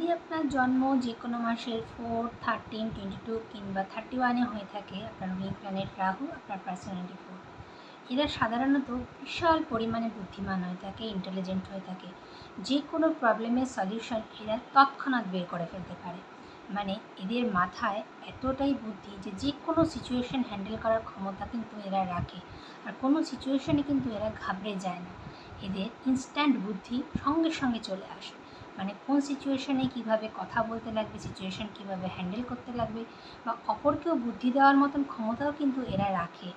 যদি আপনার জন্ম যে কোনো মাসের 4, 13, 22 কিংবা 31-এ হয়ে থাকে, আপনার রুলিং প্ল্যানেট রাহু, আপনার পার্সোনালিটি 4, এরা সাধারণত বিশাল পরিমাণে বুদ্ধিমান হয়ে থাকে, ইন্টেলিজেন্ট হয়ে থাকে। যে কোনো প্রবলেমের সলিউশন এরা তৎক্ষণাৎ বের করে ফেলতে পারে। মানে এদের মাথায় এতটাই বুদ্ধি যে কোনো সিচুয়েশন হ্যান্ডেল করার ক্ষমতা কিন্তু এরা রাখে। আর কোনো সিচুয়েশনে কিন্তু এরা ঘাবড়ে যায় না। এদের ইনস্ট্যান্ট বুদ্ধি সঙ্গে সঙ্গে চলে আসে। মানে কোন সিচুয়েশনে কীভাবে কথা বলতে লাগবে, সিচুয়েশন কীভাবে হ্যান্ডেল করতে লাগবে, বা অপরকেও বুদ্ধি দেওয়ার মতন ক্ষমতাও কিন্তু এরা রাখে।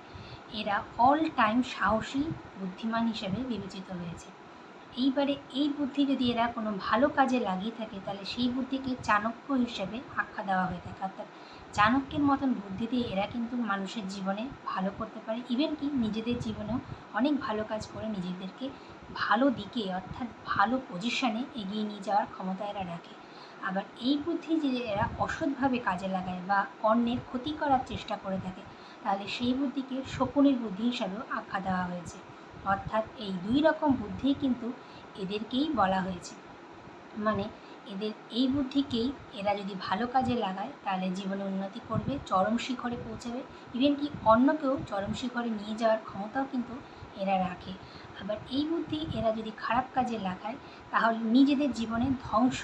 এরা অল টাইম সাহসী, বুদ্ধিমান হিসেবে বিবেচিত হয়েছে। এইবারে এই বুদ্ধি যদি এরা কোনো ভালো কাজে লাগিয়ে থাকে, তাহলে সেই বুদ্ধিকে চাণক্য হিসেবে আখ্যা দেওয়া হয়ে থাকে। অর্থাৎ চাণক্যের মতন বুদ্ধি দিয়ে এরা কিন্তু মানুষের জীবনে ভালো করতে পারে, ইভেন কি নিজেদের জীবনেও অনেক ভালো কাজ করে নিজেদেরকে ভালো দিকে, অর্থাৎ ভালো পজিশনে এগিয়ে নিয়ে যাওয়ার ক্ষমতা এরা রাখে। আবার এই বুদ্ধি যে এরা অসৎভাবে কাজে লাগায় বা অন্যের ক্ষতি করার চেষ্টা করে থাকে, তাহলে সেই বুদ্ধিকে শকুনির বুদ্ধি হিসাবেও আখ্যা দেওয়া হয়েছে। অর্থাৎ এই দুই রকম বুদ্ধিই কিন্তু এদেরকেই বলা হয়েছে। মানে এদের এই বুদ্ধিকেই এরা যদি ভালো কাজে লাগায়, তাহলে জীবনে উন্নতি করবে, চরম শিখরে পৌঁছাবে, ইভেন কি অন্যকেও চরম শিখরে নিয়ে যাওয়ার ক্ষমতাও কিন্তু এরা রাখে। আবার এই বুদ্ধি এরা যদি খারাপ কাজে লাগায়, তাহলে নিজেদের জীবনে ধ্বংস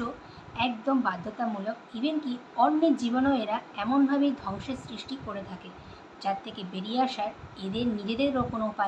একদম বাধ্যতামূলক, ইভেন কি অন্যের জীবনেও এরা এমনভাবেই ধ্বংসের সৃষ্টি করে থাকে, যার থেকে বেরিয়ে আসার এদের নিজেদেরও কোনো উপায়